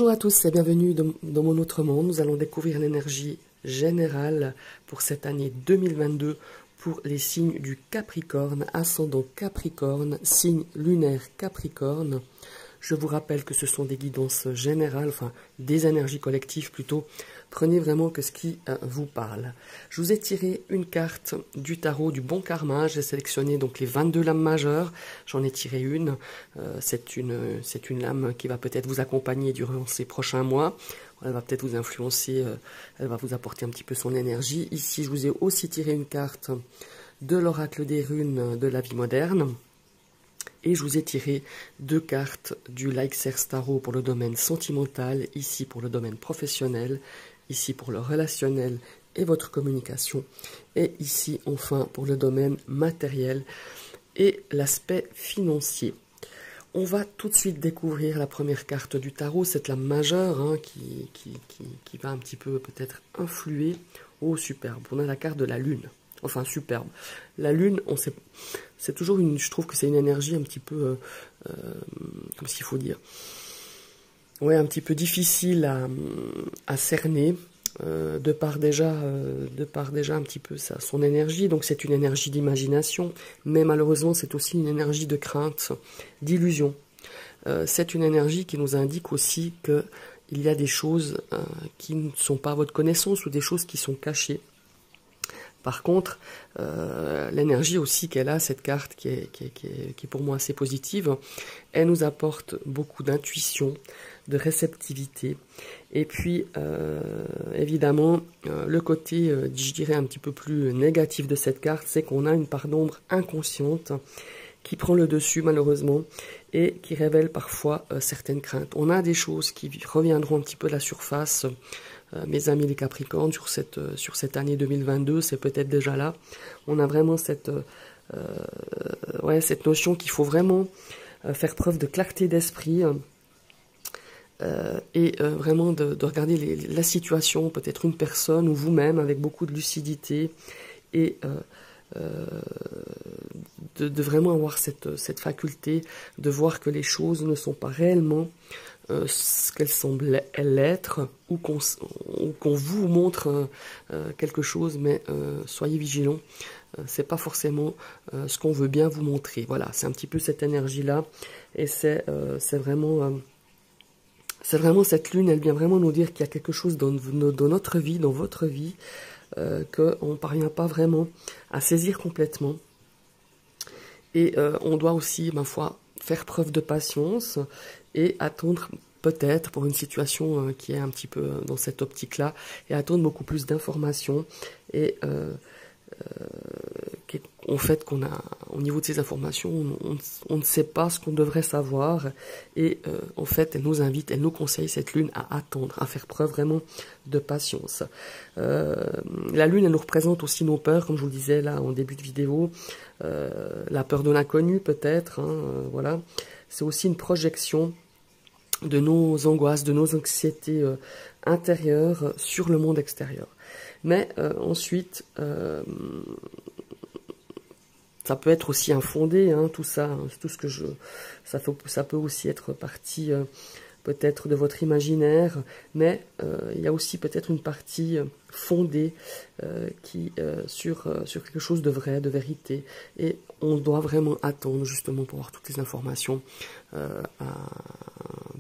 Bonjour à tous et bienvenue dans mon autre monde. Nous allons découvrir l'énergie générale pour cette année 2022 pour les signes du Capricorne, ascendant Capricorne, signe lunaire Capricorne. Je vous rappelle que ce sont des guidances générales, enfin des énergies collectives plutôt. Prenez vraiment que ce qui vous parle. Je vous ai tiré une carte du tarot du bon karma. J'ai sélectionné donc les 22 lames majeures. J'en ai tiré une. C'est une lame qui va peut-être vous accompagner durant ces prochains mois. Elle va peut-être vous influencer, elle va vous apporter un petit peu son énergie. Ici, je vous ai aussi tiré une carte de l'oracle des runes de la vie moderne. Et je vous ai tiré deux cartes du Likesers Tarot pour le domaine sentimental, ici pour le domaine professionnel, ici pour le relationnel et votre communication, et ici enfin pour le domaine matériel et l'aspect financier. On va tout de suite découvrir la première carte du tarot, cette lame majeure hein, qui va un petit peu peut-être influer. Oh superbe, on a la carte de la lune. Enfin, superbe. La lune, c'est toujours une. Je trouve que c'est une énergie un petit peu. Comment est-ce qu'il faut dire? Ouais, un petit peu difficile à cerner, de par déjà un petit peu son énergie. Donc, c'est une énergie d'imagination, mais malheureusement, c'est aussi une énergie de crainte, d'illusion. C'est une énergie qui nous indique aussi qu'il y a des choses qui ne sont pas à votre connaissance ou des choses qui sont cachées. Par contre, l'énergie aussi qu'elle a, cette carte qui est pour moi assez positive, elle nous apporte beaucoup d'intuition, de réceptivité. Et puis, évidemment, le côté, je dirais, un petit peu plus négatif de cette carte, c'est qu'on a une part d'ombre inconsciente qui prend le dessus malheureusement et qui révèle parfois certaines craintes. On a des choses qui reviendront un petit peu à la surface. Mes amis les Capricornes, sur cette année 2022, c'est peut-être déjà là. On a vraiment cette notion qu'il faut vraiment faire preuve de clarté d'esprit et vraiment de regarder la situation, peut-être une personne ou vous-même avec beaucoup de lucidité et de vraiment avoir cette faculté de voir que les choses ne sont pas réellement ce qu'elles semblent l'être, ou qu'on vous montre quelque chose, mais soyez vigilants, c'est pas forcément ce qu'on veut bien vous montrer. Voilà, c'est un petit peu cette énergie-là, et c'est vraiment cette lune, elle vient vraiment nous dire qu'il y a quelque chose dans notre vie, dans votre vie, qu'on ne parvient pas vraiment à saisir complètement. Et on doit aussi, ma foi, faire preuve de patience et attendre peut-être pour une situation qui est un petit peu dans cette optique-là, et attendre beaucoup plus d'informations et en fait qu'on a au niveau de ces informations, on ne sait pas ce qu'on devrait savoir, et en fait elle nous conseille, cette lune, à attendre, à faire preuve vraiment de patience. La lune, elle nous représente aussi nos peurs, comme je vous le disais là en début de vidéo, la peur de l'inconnu peut-être, hein, voilà. C'est aussi une projection de nos angoisses, de nos anxiétés intérieures sur le monde extérieur. Mais ensuite, ça peut être aussi infondé, hein, tout ça, hein, tout ce que ça peut aussi être partie peut-être de votre imaginaire, mais il y a aussi peut-être une partie fondée sur quelque chose de vrai, de vérité, et on doit vraiment attendre justement pour avoir toutes les informations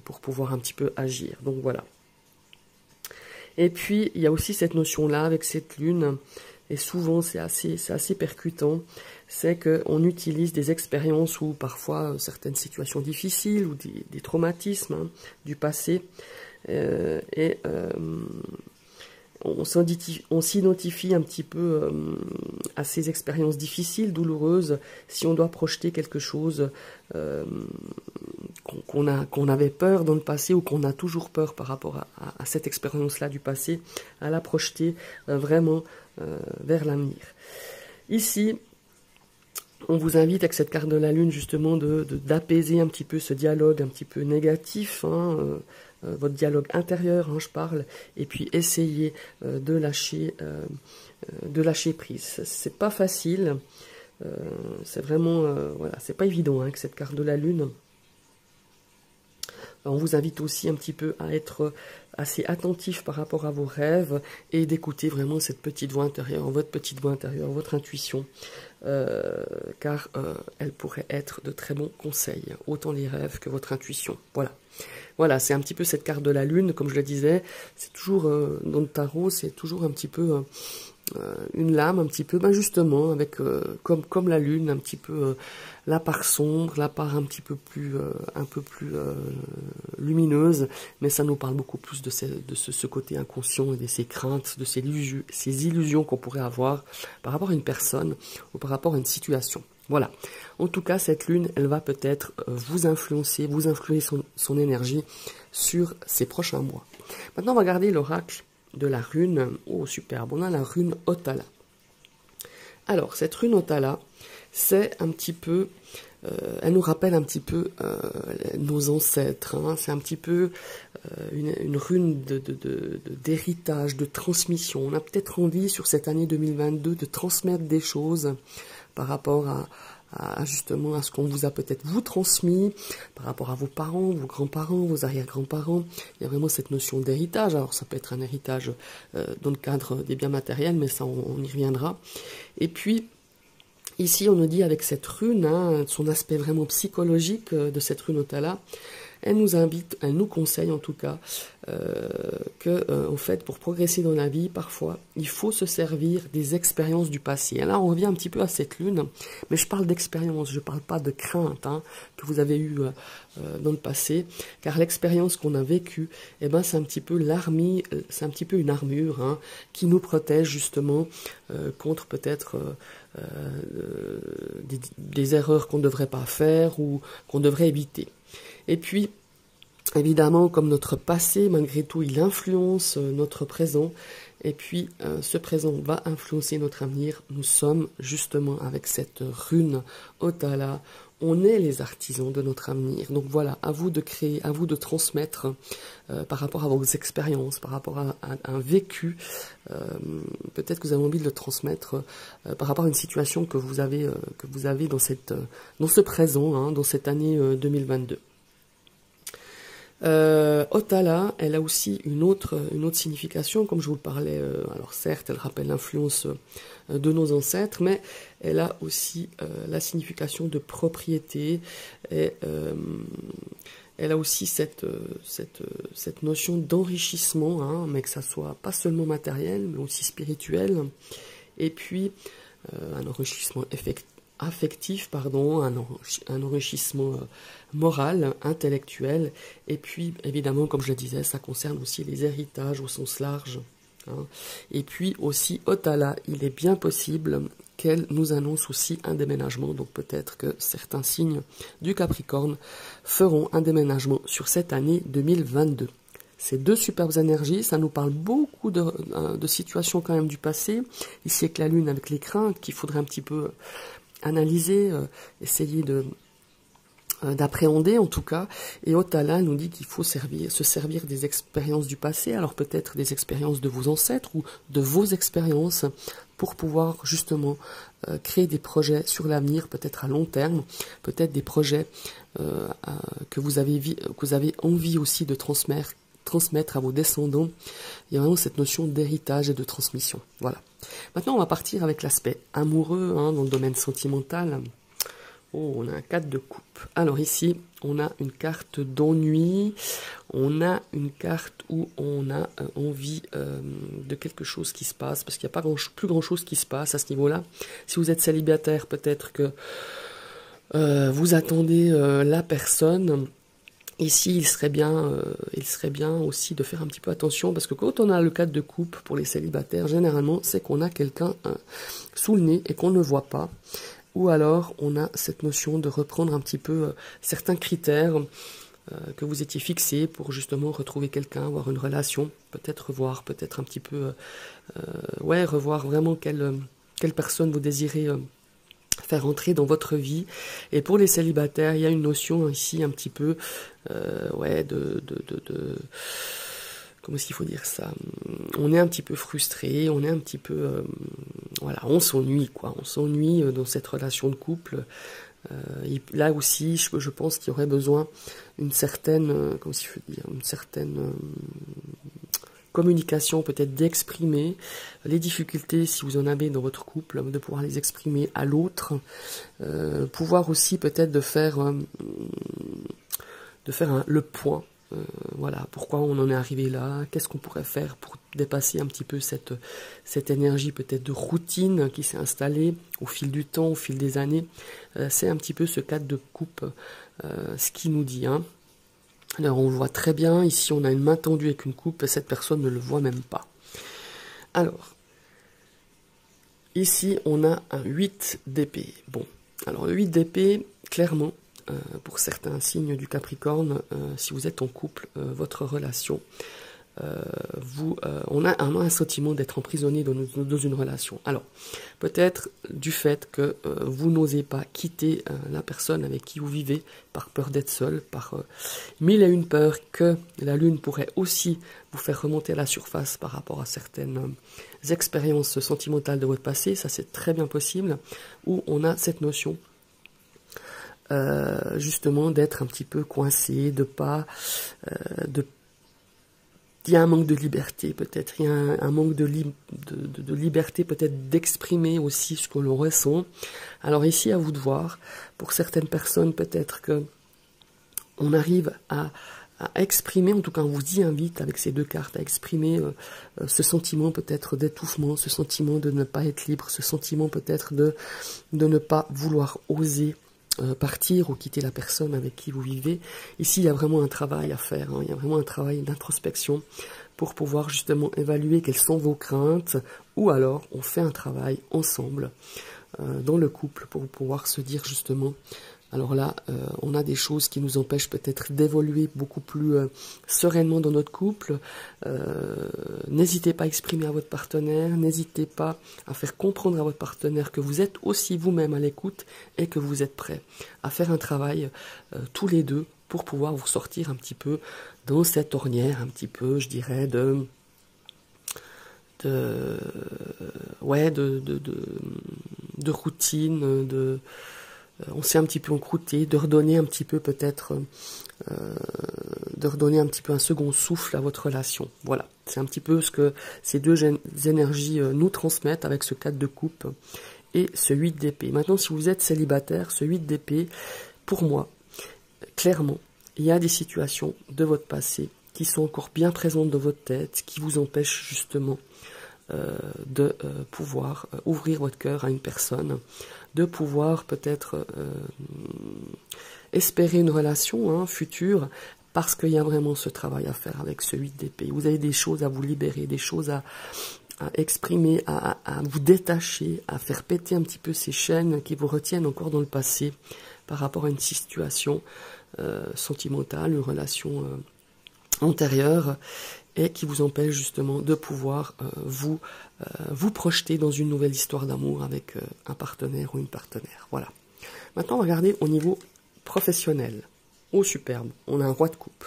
pour pouvoir un petit peu agir. Donc voilà. Et puis il y a aussi cette notion-là avec cette lune, et souvent c'est assez percutant, c'est qu'on utilise des expériences ou parfois certaines situations difficiles ou des traumatismes hein, du passé, et on s'identifie un petit peu à ces expériences difficiles, douloureuses, si on doit projeter quelque chose qu'on avait peur dans le passé, ou qu'on a toujours peur par rapport à cette expérience-là du passé, à la projeter vraiment vers l'avenir. Ici, on vous invite avec cette carte de la lune justement d'apaiser un petit peu ce dialogue un petit peu négatif, hein, votre dialogue intérieur, hein, je parle, et puis essayer de lâcher prise. C'est pas facile, c'est vraiment, voilà, c'est pas évident hein, avec cette carte de la lune. On vous invite aussi un petit peu à être assez attentif par rapport à vos rêves et d'écouter vraiment cette petite voix intérieure, votre petite voix intérieure, votre intuition, car elle pourrait être de très bons conseils, autant les rêves que votre intuition. Voilà. Voilà, c'est un petit peu cette carte de la lune, comme je le disais, c'est toujours, dans le tarot, c'est toujours un petit peu une lame, un petit peu, ben justement, avec comme la lune, un petit peu la part sombre, la part un peu plus lumineuse, mais ça nous parle beaucoup plus de ce côté inconscient et de ces craintes, de ces illusions qu'on pourrait avoir par rapport à une personne ou par rapport à une situation. Voilà. En tout cas, cette lune, elle va peut-être vous influencer son énergie sur ces prochains mois. Maintenant, on va regarder l'oracle de la rune. Oh, superbe. On a la rune Otala. Alors, cette rune Otala, c'est un petit peu... elle nous rappelle un petit peu nos ancêtres. Hein. C'est un petit peu une rune d'héritage, de transmission. On a peut-être envie, sur cette année 2022, de transmettre des choses par rapport justement à ce qu'on vous a peut-être vous transmis, par rapport à vos parents, vos grands-parents, vos arrière-grands-parents. Il y a vraiment cette notion d'héritage. Alors ça peut être un héritage dans le cadre des biens matériels, mais ça on y reviendra. Et puis ici on nous dit avec cette rune, hein, son aspect vraiment psychologique de cette rune Otala, elle nous invite, elle nous conseille en tout cas, en fait, pour progresser dans la vie, parfois, il faut se servir des expériences du passé. Et là, on revient un petit peu à cette lune, mais je parle d'expérience, je ne parle pas de crainte que vous avez eue dans le passé, car l'expérience qu'on a vécue, eh ben, c'est un petit peu une armure qui nous protège justement contre peut-être des erreurs qu'on ne devrait pas faire ou qu'on devrait éviter. Et puis, évidemment, comme notre passé, malgré tout, il influence notre présent. Et puis, ce présent va influencer notre avenir. Nous sommes justement avec cette rune Otala. On est les artisans de notre avenir. Donc voilà, à vous de créer, à vous de transmettre par rapport à vos expériences, par rapport à un vécu. Peut-être que vous avez envie de le transmettre par rapport à une situation que vous avez dans ce présent, dans cette année 2022. Otala, elle a aussi une autre signification, comme je vous le parlais. Alors certes, elle rappelle l'influence de nos ancêtres, mais elle a aussi la signification de propriété. Et elle a aussi cette notion d'enrichissement, mais que ça soit pas seulement matériel, mais aussi spirituel. Et puis un enrichissement affectif, un enrichissement moral, intellectuel, et puis évidemment, comme je le disais, ça concerne aussi les héritages au sens large. Et puis aussi, Otala, il est bien possible qu'elle nous annonce aussi un déménagement, donc peut-être que certains signes du Capricorne feront un déménagement sur cette année 2022. Ces deux superbes énergies, ça nous parle beaucoup de situations quand même du passé, ici avec la Lune, avec les craintes qu'il faudrait un petit peu analyser, essayer d'appréhender en tout cas. Et Otala nous dit qu'il faut se servir des expériences du passé, alors peut-être des expériences de vos ancêtres ou de vos expériences pour pouvoir justement créer des projets sur l'avenir, peut-être à long terme, peut-être des projets que vous avez envie aussi de transmettre à vos descendants. Il y a vraiment cette notion d'héritage et de transmission. Voilà. Maintenant, on va partir avec l'aspect amoureux dans le domaine sentimental. Oh, on a un 4 de coupe. Alors ici, on a une carte d'ennui. On a une carte où on a envie de quelque chose qui se passe, parce qu'il n'y a plus grand-chose qui se passe à ce niveau-là. Si vous êtes célibataire, peut-être que vous attendez la personne. Ici, il serait bien aussi de faire un petit peu attention, parce que quand on a le 4 de coupe pour les célibataires, généralement, c'est qu'on a quelqu'un sous le nez et qu'on ne voit pas. Ou alors, on a cette notion de reprendre un petit peu certains critères que vous étiez fixés pour justement retrouver quelqu'un, avoir une relation, peut-être revoir, peut-être un petit peu, revoir vraiment quelle personne vous désirez faire entrer dans votre vie. Et pour les célibataires, il y a une notion ici un petit peu, comment est-ce qu'il faut dire ça? On est un petit peu frustré, on est un petit peu, on s'ennuie, quoi. On s'ennuie dans cette relation de couple. Là aussi, je pense qu'il y aurait besoin d'une certaine, comment si je veux dire, une certaine communication, peut-être d'exprimer les difficultés, si vous en avez dans votre couple, de pouvoir les exprimer à l'autre, pouvoir aussi peut-être de faire le point. Voilà, pourquoi on en est arrivé là, qu'est-ce qu'on pourrait faire pour dépasser un petit peu cette énergie peut-être de routine qui s'est installée au fil du temps, au fil des années. C'est un petit peu ce cadre de coupe, ce qui nous dit. Hein. Alors on le voit très bien, ici on a une main tendue avec une coupe, et cette personne ne le voit même pas. Alors, ici on a un 8 d'épée. Bon, alors le 8 d'épée, clairement, pour certains signes du Capricorne, si vous êtes en couple, votre relation, on a un sentiment d'être emprisonné dans une relation. Alors, peut-être du fait que vous n'osez pas quitter la personne avec qui vous vivez par peur d'être seul, par mille et une peurs que la lune pourrait aussi vous faire remonter à la surface par rapport à certaines expériences sentimentales de votre passé, ça c'est très bien possible, où on a cette notion justement d'être un petit peu coincé, il y a un manque de liberté peut-être, il y a un manque de liberté peut-être d'exprimer aussi ce que l'on ressent. Alors ici à vous de voir, pour certaines personnes peut-être que on arrive à exprimer, en tout cas on vous y invite avec ces deux cartes, à exprimer ce sentiment peut-être d'étouffement, ce sentiment de ne pas être libre, ce sentiment peut-être de ne pas vouloir oser partir ou quitter la personne avec qui vous vivez. Ici, il y a vraiment un travail à faire, hein. Il y a vraiment un travail d'introspection pour pouvoir justement évaluer quelles sont vos craintes, ou alors on fait un travail ensemble dans le couple pour pouvoir se dire justement, alors là, on a des choses qui nous empêchent peut-être d'évoluer beaucoup plus sereinement dans notre couple. N'hésitez pas à exprimer à votre partenaire, n'hésitez pas à faire comprendre à votre partenaire que vous êtes aussi vous-même à l'écoute et que vous êtes prêts à faire un travail tous les deux pour pouvoir vous sortir un petit peu dans cette ornière, un petit peu, je dirais, de routine, on s'est un petit peu encrouté, de redonner un petit peu peut-être, de redonner un petit peu un second souffle à votre relation. Voilà, c'est un petit peu ce que ces deux énergies nous transmettent avec ce 4 de coupe et ce 8 d'épée. Maintenant, si vous êtes célibataire, ce 8 d'épée, pour moi, clairement, il y a des situations de votre passé qui sont encore bien présentes dans votre tête, qui vous empêchent justement de pouvoir ouvrir votre cœur à une personne, de pouvoir peut-être espérer une relation future, parce qu'il y a vraiment ce travail à faire avec ce 8 d'épée. Vous avez des choses à vous libérer, des choses à exprimer, à vous détacher, à faire péter un petit peu ces chaînes qui vous retiennent encore dans le passé par rapport à une situation sentimentale, une relation antérieure, et qui vous empêche justement de pouvoir vous projeter dans une nouvelle histoire d'amour avec un partenaire ou une partenaire. Voilà. Maintenant, on va regarder au niveau professionnel. Oh, superbe, on a un roi de coupe.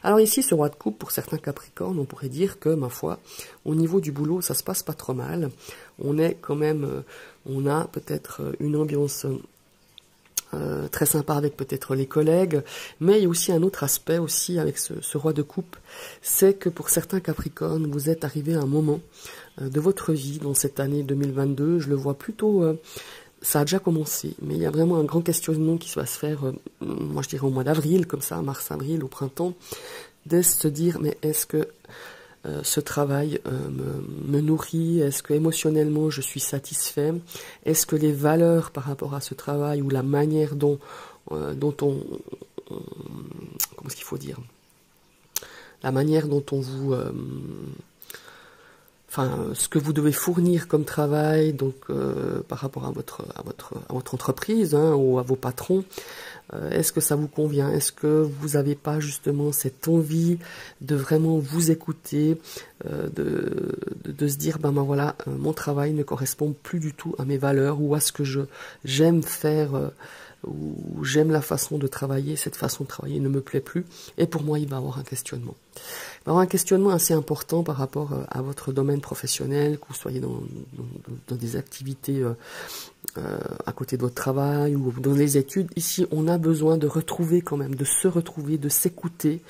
Alors ici, ce roi de coupe, pour certains Capricornes, on pourrait dire que, ma foi, au niveau du boulot, ça se passe pas trop mal. On est quand même, on a peut-être une ambiance très sympa avec peut-être les collègues, mais il y a aussi un autre aspect aussi avec ce roi de coupe, c'est que pour certains Capricornes, vous êtes arrivé à un moment de votre vie dans cette année 2022, je le vois plutôt, ça a déjà commencé, mais il y a vraiment un grand questionnement qui va se faire, moi je dirais au mois d'avril, comme ça, mars-avril, au printemps, de se dire, mais est-ce que ce travail me nourrit? Est-ce que émotionnellement je suis satisfait? Est-ce que les valeurs par rapport à ce travail ou la manière dont on comment est-ce qu'il faut dire? La manière dont on vous ce que vous devez fournir comme travail, donc par rapport à votre entreprise ou à vos patrons, est-ce que ça vous convient? Est-ce que vous n'avez pas justement cette envie de vraiment vous écouter, de se dire voilà, mon travail ne correspond plus du tout à mes valeurs ou à ce que j'aime faire ou j'aime la façon de travailler, cette façon de travailler ne me plaît plus, et pour moi il va y avoir un questionnement. Il va y avoir un questionnement assez important par rapport à votre domaine professionnel, que vous soyez dans des activités à côté de votre travail ou dans les études. Ici, on a besoin de retrouver quand même, de se retrouver, de s'écouter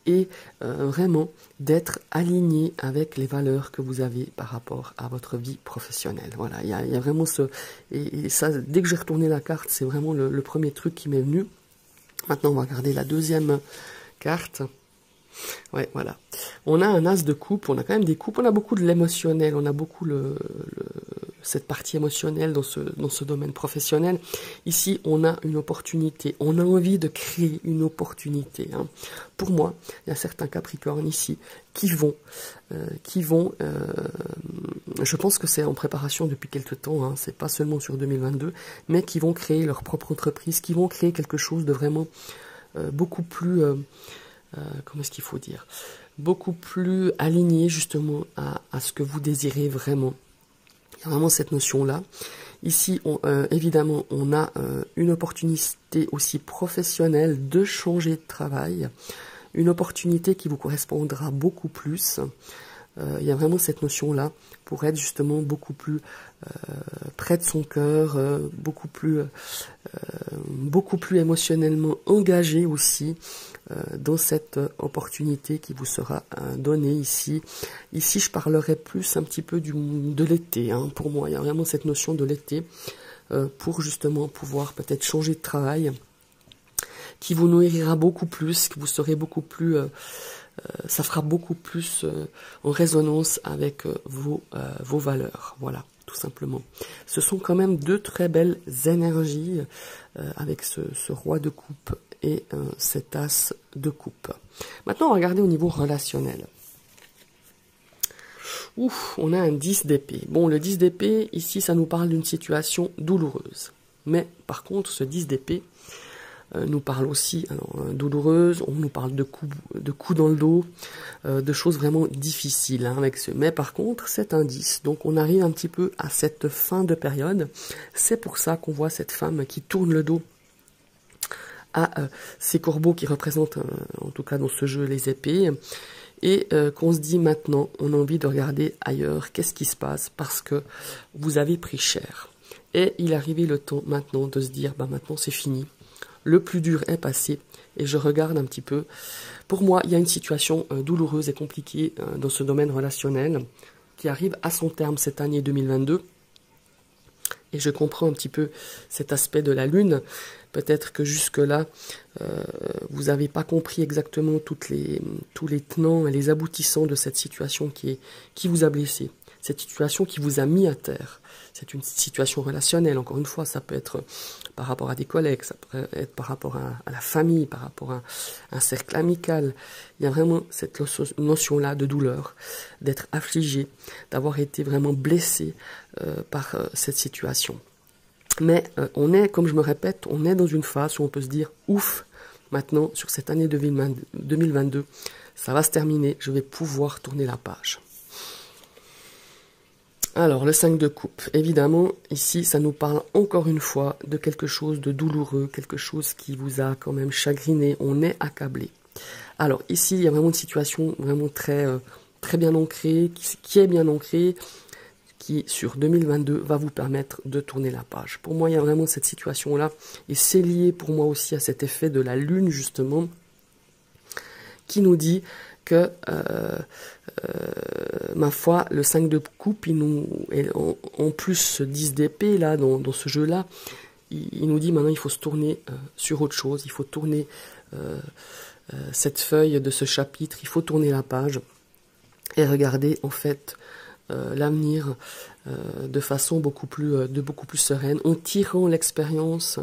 et vraiment d'être aligné avec les valeurs que vous avez par rapport à votre vie professionnelle. Voilà, il y a vraiment ce... Et ça, dès que j'ai retourné la carte, c'est vraiment le premier truc qui m'est venu. Maintenant, on va regarder la deuxième carte. Ouais, voilà. On a un as de coupe, on a quand même des coupes, on a beaucoup de l'émotionnel, on a beaucoup cette partie émotionnelle dans ce domaine professionnel. Ici, on a une opportunité, on a envie de créer une opportunité. Hein. Pour moi, il y a certains Capricornes ici qui vont, je pense que c'est en préparation depuis quelques temps, hein, c'est pas seulement sur 2022, mais qui vont créer leur propre entreprise, qui vont créer quelque chose de vraiment beaucoup plus... comment est-ce qu'il faut dire, beaucoup plus aligné justement à ce que vous désirez vraiment. Il y a vraiment cette notion-là. Ici, évidemment, on a une opportunité aussi professionnelle de changer de travail, une opportunité qui vous correspondra beaucoup plus. Il y a vraiment cette notion-là pour être justement beaucoup plus près de son cœur, beaucoup plus émotionnellement engagé aussi dans cette opportunité qui vous sera donnée ici. Ici, je parlerai plus un petit peu de l'été. Hein. Pour moi, il y a vraiment cette notion de l'été pour justement pouvoir peut-être changer de travail qui vous nourrira beaucoup plus, que vous serez beaucoup plus... ça fera beaucoup plus en résonance avec vos valeurs. Voilà, tout simplement. Ce sont quand même deux très belles énergies avec ce roi de coupe et cet as de coupe. Maintenant, on va regarder au niveau relationnel. Ouf, on a un 10 d'épée. Bon, le 10 d'épée, ici, ça nous parle d'une situation douloureuse. Mais, par contre, ce 10 d'épée nous parle aussi douloureuse, on nous parle de coups dans le dos, de choses vraiment difficiles hein, avec ce. Mais par contre, c'est un 10. Donc on arrive un petit peu à cette fin de période. C'est pour ça qu'on voit cette femme qui tourne le dos à ces corbeaux qui représentent, en tout cas dans ce jeu, les épées. Et qu'on se dit maintenant, on a envie de regarder ailleurs, qu'est-ce qui se passe, parce que vous avez pris cher. Et il est arrivé le temps maintenant de se dire, bah maintenant c'est fini. Le plus dur est passé et je regarde un petit peu. Pour moi, il y a une situation douloureuse et compliquée dans ce domaine relationnel qui arrive à son terme cette année 2022. Et je comprends un petit peu cet aspect de la Lune. Peut-être que jusque-là, vous n'avez pas compris exactement tous les tenants et les aboutissants de cette situation qui vous a blessé. Cette situation qui vous a mis à terre. C'est une situation relationnelle, encore une fois, ça peut être par rapport à des collègues, ça peut être par rapport à la famille, par rapport à un cercle amical. Il y a vraiment cette notion-là de douleur, d'être affligé, d'avoir été vraiment blessé par cette situation. Mais on est, comme je me répète, on est dans une phase où on peut se dire, ouf, maintenant, sur cette année 2022, ça va se terminer, je vais pouvoir tourner la page. Alors, le 5 de coupe, évidemment, ici, ça nous parle encore une fois de quelque chose de douloureux, quelque chose qui vous a quand même chagriné, on est accablé. Alors, ici, il y a vraiment une situation vraiment très bien ancrée, qui est bien ancrée, qui, sur 2022, va vous permettre de tourner la page. Pour moi, il y a vraiment cette situation-là, et c'est lié pour moi aussi à cet effet de la Lune, justement, qui nous dit que, ma foi, le 5 de coupe, en plus ce 10 d'épée, là, dans ce jeu-là, il nous dit maintenant il faut se tourner sur autre chose, il faut tourner cette feuille de ce chapitre, il faut tourner la page et regarder, en fait, l'avenir de façon beaucoup plus sereine, en tirant l'expérience,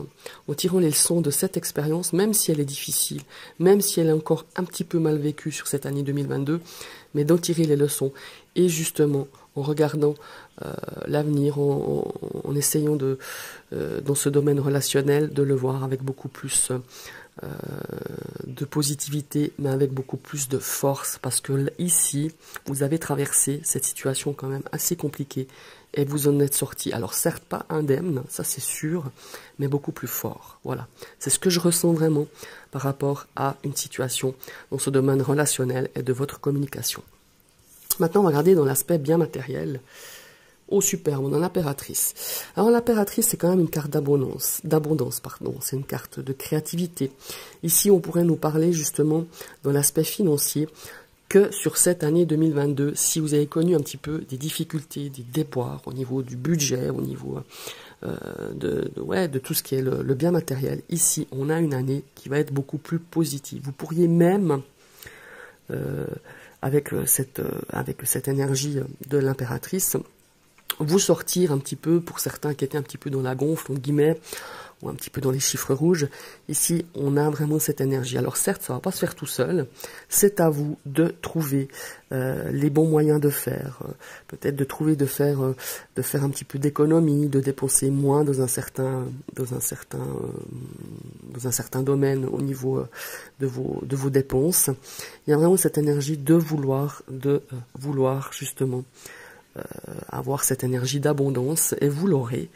en tirant les leçons de cette expérience, même si elle est difficile, même si elle est encore un petit peu mal vécue sur cette année 2022, mais d'en tirer les leçons, et justement, en regardant l'avenir, en essayant dans ce domaine relationnel, de le voir avec beaucoup plus de positivité, mais avec beaucoup plus de force, parce que ici, vous avez traversé cette situation quand même assez compliquée, et vous en êtes sorti. Alors certes pas indemne, ça c'est sûr, mais beaucoup plus fort. Voilà, c'est ce que je ressens vraiment par rapport à une situation dans ce domaine relationnel et de votre communication. Maintenant, on va regarder dans l'aspect bien matériel. Oh super, on a l'impératrice. Alors l'impératrice, c'est quand même une carte d'abondance, pardon. C'est une carte de créativité. Ici, on pourrait nous parler justement dans l'aspect financier que sur cette année 2022, si vous avez connu un petit peu des difficultés, des déboires au niveau du budget, au niveau de tout ce qui est le bien matériel, ici, on a une année qui va être beaucoup plus positive. Vous pourriez même, avec cette énergie de l'impératrice, vous sortir un petit peu, pour certains qui étaient un petit peu dans la gonfle, entre guillemets, ou un petit peu dans les chiffres rouges. Ici, on a vraiment cette énergie. Alors certes, ça va pas se faire tout seul. C'est à vous de trouver les bons moyens de faire. Peut-être de faire un petit peu d'économie, de dépenser moins dans un certain domaine au niveau de vos dépenses. Il y a vraiment cette énergie de vouloir justement avoir cette énergie d'abondance, et vous l'aurez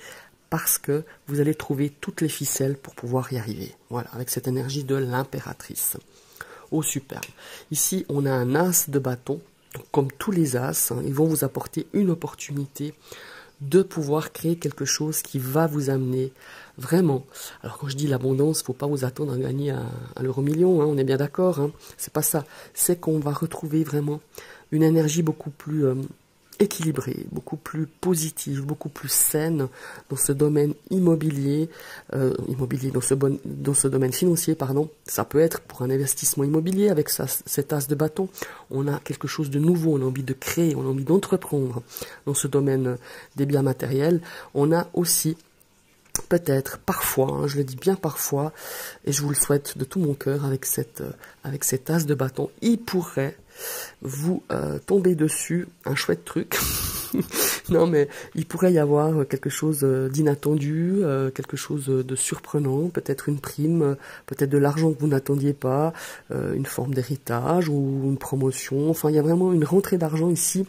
parce que vous allez trouver toutes les ficelles pour pouvoir y arriver. Voilà, avec cette énergie de l'impératrice. Oh, superbe. Ici, on a un as de bâton. Donc, comme tous les as, hein, ils vont vous apporter une opportunité de pouvoir créer quelque chose qui va vous amener vraiment. Alors, quand je dis l'abondance, il ne faut pas vous attendre à gagner à l'euro-million, hein, on est bien d'accord. Hein, c'est pas ça. C'est qu'on va retrouver vraiment une énergie beaucoup plus équilibrée, beaucoup plus positive, beaucoup plus saine dans ce domaine immobilier, dans ce domaine financier, pardon. Ça peut être pour un investissement immobilier avec cet as de bâton. On a quelque chose de nouveau, on a envie de créer, on a envie d'entreprendre dans ce domaine des biens matériels. On a aussi peut-être, parfois, hein, je le dis bien parfois, et je vous le souhaite de tout mon cœur avec cet as de bâton, il pourrait vous tomber dessus un chouette truc. Non, mais il pourrait y avoir quelque chose d'inattendu, quelque chose de surprenant, peut-être une prime, peut-être de l'argent que vous n'attendiez pas, une forme d'héritage ou une promotion. Enfin, il y a vraiment une rentrée d'argent ici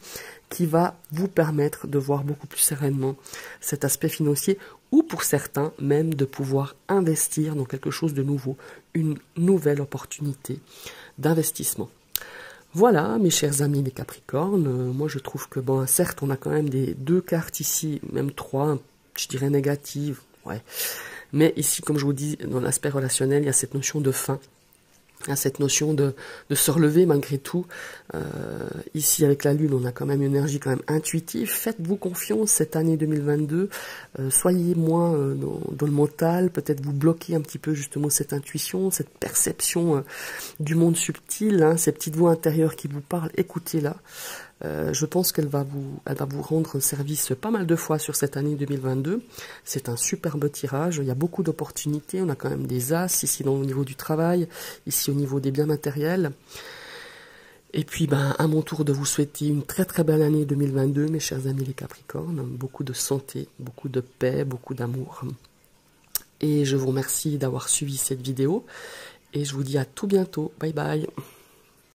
qui va vous permettre de voir beaucoup plus sereinement cet aspect financier, ou pour certains même de pouvoir investir dans quelque chose de nouveau, une nouvelle opportunité d'investissement. Voilà, mes chers amis les Capricornes, moi je trouve que, bon, certes, on a quand même deux cartes ici, même trois, je dirais négatives, ouais. Mais ici, comme je vous dis, dans l'aspect relationnel, il y a cette notion de fin. Il y a cette notion de se relever malgré tout. Ici, avec la Lune, on a quand même une énergie quand même intuitive. Faites-vous confiance cette année 2022. Soyez moins dans le mental. Peut-être vous bloquez un petit peu justement cette intuition, cette perception du monde subtil, hein, ces petites voix intérieures qui vous parlent. Écoutez-la. Je pense qu'elle va vous rendre service pas mal de fois sur cette année 2022. C'est un superbe tirage, il y a beaucoup d'opportunités, on a quand même des as ici au niveau du travail, ici au niveau des biens matériels. Et puis à mon tour de vous souhaiter une très très belle année 2022, mes chers amis les Capricornes, beaucoup de santé, beaucoup de paix, beaucoup d'amour. Et je vous remercie d'avoir suivi cette vidéo, et je vous dis à tout bientôt, bye bye.